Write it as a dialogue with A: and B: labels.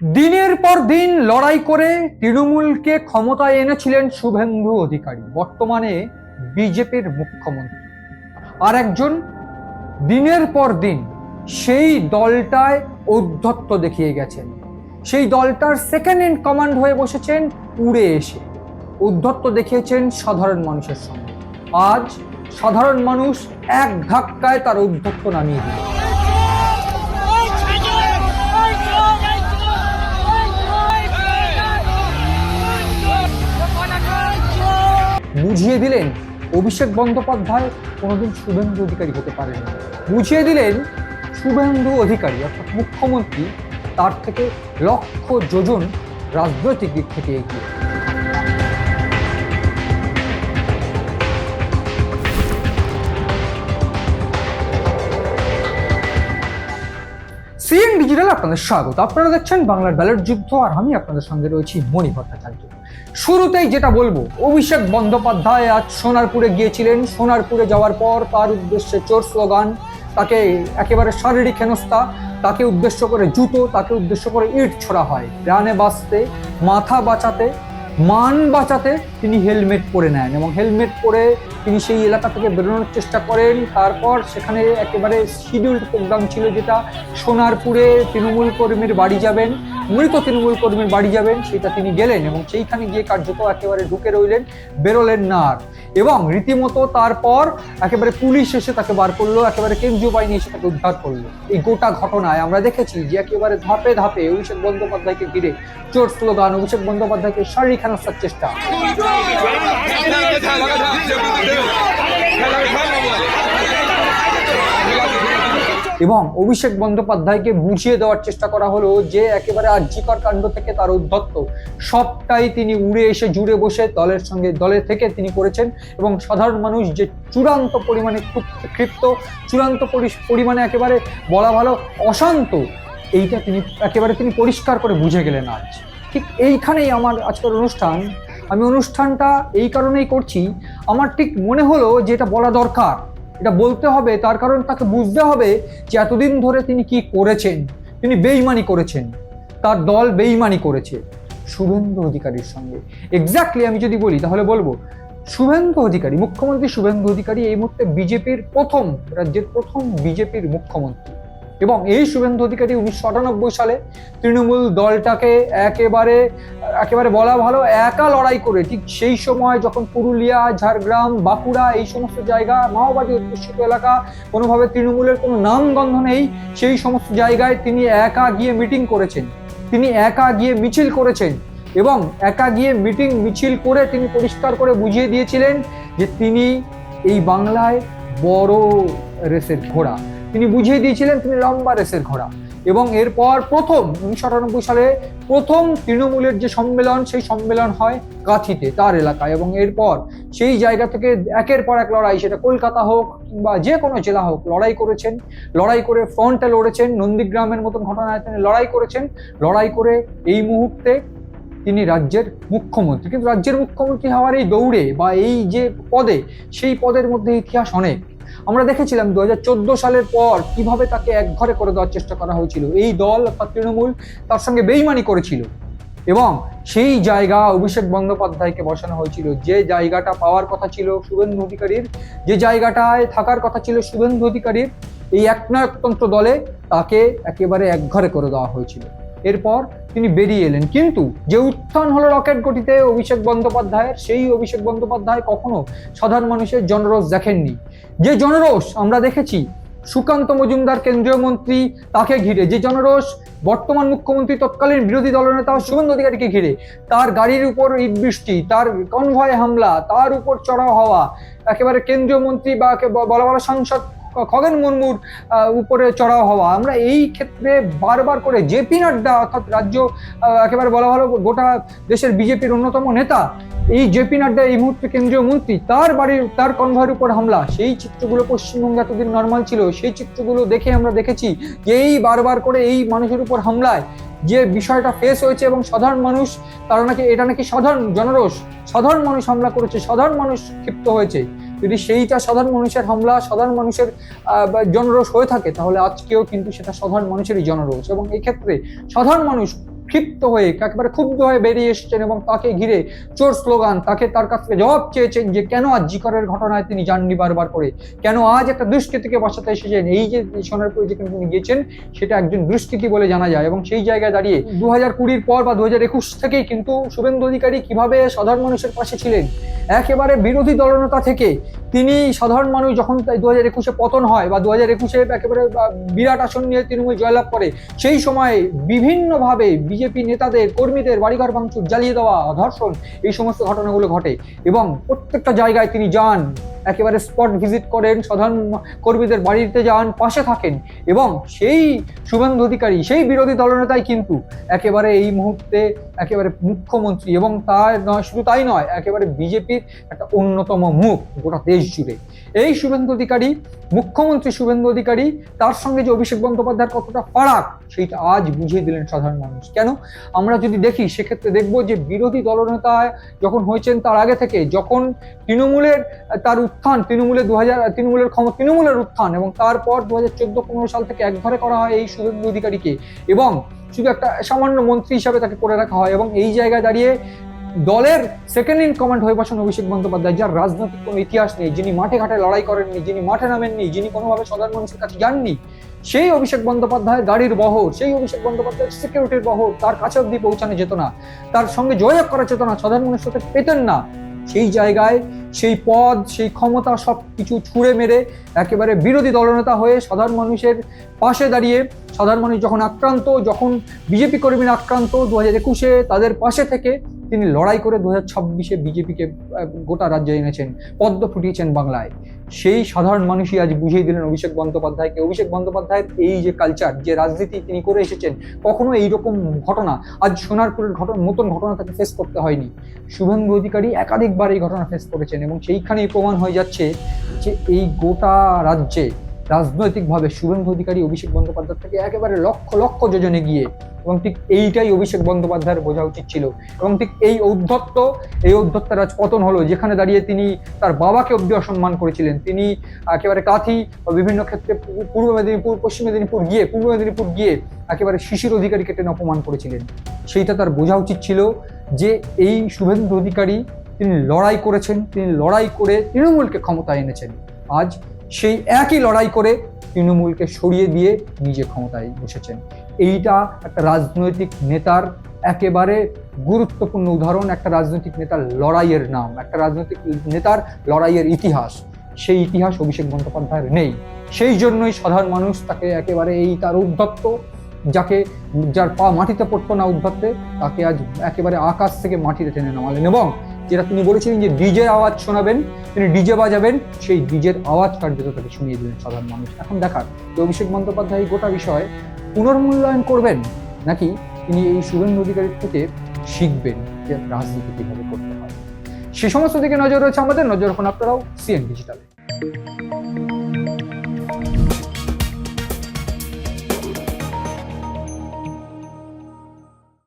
A: দিনের পর দিন লড়াই করে তৃণমূলকে ক্ষমতায় এনেছিলেন শুভেন্দু অধিকারী, বর্তমানে বিজেপির মুখ্যমন্ত্রী। আর একজন দিনের পর দিন সেই দলটায় ঔদ্ধত্য দেখিয়ে গেছেন, সেই দলটার সেকেন্ড ইন কমান্ড হয়ে বসেছেন। উড়ে এসে ঔদ্ধত্য দেখিয়েছেন সাধারণ মানুষের সঙ্গে। আজ সাধারণ মানুষ এক ধাক্কায় তার ঔদ্ধত্য নামিয়ে দিল। বুঝিয়ে দিলেন অভিষেক বন্দ্যোপাধ্যায় কোনোদিন শুভেন্দু অধিকারী হতে পারেন না। বুঝিয়ে দিলেন শুভেন্দু অধিকারী অর্থাৎ মুখ্যমন্ত্রী তার থেকে লক্ষ যোজন রাজনৈতিক দিক থেকে এগিয়ে। সিএন ডিজিটাল আপনাদের স্বাগত। আপনারা দেখছেন বাংলার ব্যালট যুদ্ধ, আর আমি আপনাদের সঙ্গে রয়েছি মণি ভট্টাচার্য। শুরুতেই যেটা বলবো, অভিষেক বন্দ্যোপাধ্যায় আজ সোনারপুরে গিয়েছিলেন। সোনারপুরে যাওয়ার পর তার উদ্দেশ্যে চোর স্লোগান, তাকে একেবারে শারীরিক হেনস্থা, তাকে উদ্দেশ্য করে জুতো, তাকে উদ্দেশ্য করে ইট ছোড়া হয়। প্রাণে বাঁচতে, মাথা বাঁচাতে, মান বাঁচাতে তিনি হেলমেট পরে নেন এবং হেলমেট পরে তিনি সেই এলাকা থেকে বেরোনোর চেষ্টা করেন। তারপর সেখানে একেবারে শিডিউল্ড প্রোগ্রাম ছিল, যেটা সোনারপুরে তৃণমূল কর্মীর বাড়ি যাবেন, মৃত তৃণমূল কর্মীর বাড়ি যাবেন, সেটা তিনি গেলেন এবং সেইখানে গিয়ে কার্যত একেবারে ঢুকে রইলেন, বেরোলেন না আর। এবং রীতিমতো তারপর একেবারে পুলিশ এসে তাকে বার করলো, একেবারে কেন্দ্রীয় বাহিনী এসে তাকে উদ্ধার করলো। এই গোটা ঘটনায় আমরা দেখেছি যে একেবারে ধাপে ধাপে অভিষেক বন্দ্যোপাধ্যায়কে ঘিরে চোর স্লোগান, অভিষেক বন্দ্যোপাধ্যায়কে শারীরিক হেনস্থার চেষ্টা। এবং অভিষেক বন্দ্যোপাধ্যায়কে বুঝিয়ে দেওয়ার চেষ্টা করা হলো যে একেবারে আর্যিকর কাণ্ড থেকে তার উদ্ধত্ত সবটাই তিনি উড়ে এসে জুড়ে বসে দলের সঙ্গে, দলের থেকে তিনি করেছেন। এবং সাধারণ মানুষ যে চূড়ান্ত পরিমাণে ক্ষিপ্ত, চূড়ান্ত পরিমাণে একেবারে বলা ভালো অশান্ত, এইটা তিনি একেবারে তিনি পরিষ্কার করে বুঝে গেলেন আজ। ঠিক এইখানেই আমার আজকের অনুষ্ঠান। আমি অনুষ্ঠানটা এই কারণেই করছি, আমার ঠিক মনে হলো যে এটা বলা দরকার, এটা বলতে হবে। তার কারণ তাকে বুঝতে হবে যে এতদিন ধরে তিনি কি করেছেন। তিনি বেইমানি করেছেন, তার দল বেইমানি করেছে শুভেন্দু অধিকারীর সঙ্গে। এক্স্যাক্টলি আমি যদি বলি তাহলে বলবো শুভেন্দু অধিকারী, মুখ্যমন্ত্রী শুভেন্দু অধিকারী এই মুহূর্তে বিজেপির রাজ্যের প্রথম বিজেপির মুখ্যমন্ত্রী। এবং এই শুভেন্দু অধিকারী 1998 সালে তৃণমূল দলটাকে একেবারে বলা ভালো একা লড়াই করে, ঠিক সেই সময় যখন পুরুলিয়া, ঝাড়গ্রাম, বাঁকুড়া এই সমস্ত জায়গা মাওবাদী অধ্যুষিত এলাকা, কোনোভাবে তৃণমূলের কোনো নামগন্ধ নেই, সেই সমস্ত জায়গায় তিনি একা গিয়ে মিটিং করেছেন, তিনি একা গিয়ে মিছিল করেছেন। এবং একা গিয়ে মিছিল করে তিনি পরিষ্কার করে বুঝিয়ে দিয়েছিলেন যে তিনি এই বাংলায় বড় রেসের ঘোড়া। তিনি বুঝিয়ে দিয়েছিলেন তিনি লম্বা রেসের ঘোড়া। এবং এরপর 1998 সালে প্রথম তৃণমূলের যে সম্মেলন, সেই সম্মেলন হয় কাঁথিতে, তার এলাকায়। এবং এরপর সেই জায়গা থেকে একের পর এক লড়াই, সেটা কলকাতা হোক কিংবা যে কোনো জেলা হোক, লড়াই করেছেন। লড়াই করে ফ্রন্টে লড়েছেন, নন্দীগ্রামের মতন ঘটনায় তিনি লড়াই করেছেন। লড়াই করে এই মুহূর্তে তিনি রাজ্যের মুখ্যমন্ত্রী। কিন্তু রাজ্যের মুখ্যমন্ত্রী হওয়ার এই দৌড়ে বা এই যে পদে, সেই পদের মধ্যে ইতিহাস অনেক। আমরা দেখেছিলাম 2014 সালের পর কিভাবে তাকে একঘরে করে দেওয়ার চেষ্টা করা হয়েছিল। এই দল অর্থাৎ তৃণমূল তার সঙ্গে বেইমানি করেছিল এবং সেই জায়গা অভিষেক বন্দ্যোপাধ্যায়কে বসানো হয়েছিল। যে জায়গাটা পাওয়ার কথা ছিল শুভেন্দু অধিকারীর, যে জায়গাটায় থাকার কথা ছিল শুভেন্দু অধিকারীর, এই একনায়কতন্ত্র দলে তাকে একেবারে একঘরে করে দেওয়া হয়েছিল। এরপর তিনি বেরিয়ে এলেন। কিন্তু যে উত্থান হলো রকেট গতিতে অভিষেক বন্দ্যোপাধ্যায়ের, সেই অভিষেক বন্দ্যোপাধ্যায় কখনো সাধারণ মানুষের জনরোষ দেখেননি। যে জনরোষ আমরা দেখেছি সুকান্ত মজুমদার কেন্দ্রীয় মন্ত্রী, তাকে ঘিরে, যে জনরোষ বর্তমান মুখ্যমন্ত্রী তৎকালীন বিরোধী দলনেতা শুভেন্দু অধিকারীকে ঘিরে, তার গাড়ির উপর ইট বৃষ্টি, তার কনভয় হামলা, তার উপর চড়াও হওয়া, একেবারে কেন্দ্রীয় মন্ত্রী বা বলা বলা সাংসদ খগেন মুর্মুর উপরে চড়াও হওয়া, আমরা এই ক্ষেত্রে বারবার করে জেপি নাড্ডা অর্থাৎ রাজ্য একেবারে বলা ভালো গোটা দেশের বিজেপির অন্যতম নেতা, এই জেপি নাড্ডা এই মুহূর্তে কেন্দ্রীয় মন্ত্রী, তার বাড়ির তার কনভয়ের উপর হামলা, সেই চিত্রগুলো পশ্চিমবঙ্গে এতদিন নর্মাল ছিল। সেই চিত্রগুলো দেখে আমরা দেখেছি যে এই বারবার করে এই মানুষের উপর হামলায় যে বিষয়টা ফেস হয়েছে এবং সাধারণ মানুষ, তারা নাকি এটা নাকি সাধারণ জনরোষ, সাধারণ মানুষ হামলা করেছে, সাধারণ মানুষ ক্ষিপ্ত হয়েছে। যদি সেইটা সাধারণ মানুষের হামলা, সাধারণ মানুষের জনরোষ হয়ে থাকে, তাহলে আজকেও কিন্তু সেটা সাধারণ মানুষেরই জনরোষ। এবং এই ক্ষেত্রে সাধারণ মানুষ ক্ষিপ্ত হয়ে একেবারে ক্ষুব্ধ হয়ে বেরিয়ে এসেছেন এবং তাকে ঘিরে চোর স্লোগান, তার কাছ থেকে জবাব চেয়েছেন যে কেন আরজি করের ঘটনায় তিনি যাননি বারবার করে, কেন আজ একটা দুষ্কৃতীকে বাঁচাতে এসেছেন। এই যে সোনারপুরে যেখানে তিনি গিয়েছেন সেটা একজন দুষ্কৃতী বলে জানা যায়। এবং সেই জায়গায় দাঁড়িয়ে 2020 পর বা 2021 থেকেই কিন্তু শুভেন্দু অধিকারী কিভাবে সাধারণ মানুষের পাশে ছিলেন, একেবারে বিরোধী দলনেতা থেকে তিনি সাধারণ মানুষ যখন 2021 পতন হয় বা 2021 একেবারে বিরাট আসন নিয়ে তৃণমূল জয়লাভ করে, সেই সময় বিভিন্নভাবে বিজেপি নেতাদের কর্মীদের বাড়িঘর ভাঙচুর, জ্বালিয়ে দেওয়া, ধর্ষণ, এই সমস্ত ঘটনাগুলো ঘটে এবং প্রত্যেকটা জায়গায় তিনি যান, একেবারে স্পট ভিজিট করেন, সাধারণ কর্মীদের বাড়িতে যান, পাশে থাকেন। এবং সেই শুভেন্দু অধিকারী, সেই বিরোধী দলনেতাই কিন্তু একেবারে এই মুহূর্তে একেবারে মুখ্যমন্ত্রী, এবং তার নয়, শুধু তাই নয়, একেবারে বিজেপির একটা অন্যতম মুখ গোটা দেশ জুড়ে। এই শুভেন্দু অধিকারী, মুখ্যমন্ত্রী শুভেন্দু অধিকারী, তার সঙ্গে যে অভিষেক বন্দ্যোপাধ্যায়ের কতটা ফারাক সেইটা আজ বুঝিয়ে দিলেন সাধারণ মানুষ। কেন আমরা যদি দেখি সেক্ষেত্রে দেখবো যে বিরোধী দলনেতা যখন হয়েছেন তার আগে থেকে, যখন তৃণমূলের তার উত্থান, তৃণমূলের উত্থান, এবং তারপর 2014-15 সাল থেকে একঘরে করা হয় এই শুভেন্দু অধিকারীকে, এবং শুধু একটা সামান্য মন্ত্রী হিসাবে তাকে করে রাখা হয়। এবং এই জায়গায় দাঁড়িয়ে দলের সেকেন্ড ইন কমান্ড হয়ে বসেন অভিষেক বন্দ্যোপাধ্যায়, যার রাজনৈতিক কোনো ইতিহাস নেই, যিনি মাঠে ঘাটে লড়াই করেননি, যিনি মাঠে নামেননি, যিনি কোনোভাবে সাধারণ মানুষের কাছে যাননি। সেই অভিষেক বন্দ্যোপাধ্যায়ের গাড়ির বহর, সেই অভিষেক বন্দ্যোপাধ্যায়ের সিকিউরিটির বহর তার কাছে অব্দি পৌঁছানো যেত না, তার সঙ্গে যোগাযোগ করা যেত না, সাধারণ মানুষের সাথে পেতেন না। সেই জায়গায় সেই পদ, সেই ক্ষমতা সব কিছু ছুঁড়ে মেরে একেবারে বিরোধী দলনেতা হয়ে সাধারণ মানুষের পাশে দাঁড়িয়ে, সাধারণ মানুষ যখন আক্রান্ত, যখন বিজেপি কর্মীরা আক্রান্ত 2021 তাদের পাশে থেকে তিনি লড়াই করে 2026 বিজেপিকে গোটা রাজ্যে এনেছেন, পদ্ম ফুটিয়েছেন বাংলায়। সেই সাধারণ মানুষই আজ বুঝিয়ে দিলেন অভিষেক বন্দ্যোপাধ্যায়কে। অভিষেক বন্দ্যোপাধ্যায়ের এই যে কালচার, যে রাজনীতি তিনি করে এসেছেন, কখনো এইরকম ঘটনা, আজ সোনারপুরের মতন ঘটনা তাকে ফেস করতে হয়নি। শুভেন্দু অধিকারী একাধিকবার এই ঘটনা ফেস করেছেন, এবং সেইখানেই প্রমাণ হয়ে যাচ্ছে যে এই গোটা রাজ্যে রাজনৈতিকভাবে শুভেন্দু অধিকারী অভিষেক বন্দ্যোপাধ্যায় থেকে একেবারে লক্ষ লক্ষ যোজনে গিয়ে, এবং ঠিক এইটাই অভিষেক বন্দ্যোপাধ্যায়ের বোঝা উচিত ছিল। এবং ঠিক এই ঔদ্ধত্যের আজ পতন হলো, যেখানে দাঁড়িয়ে তিনি তার বাবাকে অব্দি অসম্মান করেছিলেন। তিনি একেবারে কাঁথি বা বিভিন্ন ক্ষেত্রে পূর্ব মেদিনীপুর গিয়ে একেবারে শিশির অধিকারীকে টেনে অপমান করেছিলেন। সেইটা তার বোঝা উচিত ছিল যে এই শুভেন্দু অধিকারী তিনি লড়াই করেছেন, তিনি লড়াই করে তৃণমূলকে ক্ষমতায় এনেছেন। আজ সেই একই লড়াই করে তৃণমূলকে সরিয়ে দিয়ে নিজে ক্ষমতায় বসেছেন। এইটা একটা রাজনৈতিক নেতার একেবারে গুরুত্বপূর্ণ উদাহরণ, একটা রাজনৈতিক নেতার লড়াইয়ের নাম, একটা রাজনৈতিক নেতার লড়াইয়ের ইতিহাস। সেই ইতিহাস অভিষেক বন্দ্যোপাধ্যায়ের নেই। সেই জন্যই সাধারণ মানুষ তাকে একেবারে এই তার উদ্ধত্ত, যার পা মাটিতে পড়তো না উদ্ধত্তে, তাকে আজ একেবারে আকাশ থেকে মাটিতে টেনে নামালেন। এবং যেটা তিনি বলেছিলেন যে ডিজের আওয়াজ শোনাবেন, তিনি ডিজে বাজাবেন, সেই ডিজের আওয়াজ কার্যত তাকে শুনিয়ে দিলেন সাধারণ মানুষ। এখন দেখার যে অভিষেক বন্দ্যোপাধ্যায় গোটা বিষয় পুনর্মূল্যায়ন করবেন, নাকি তিনি এই শুভেন্দু অধিকারীর থেকে শিখবেন যে রাজনীতি কিভাবে করতে হয়। সে সমস্ত দিকে নজর রয়েছে আমাদের। নজর রাখুন আপনারাও সিএন ডিজিটালে।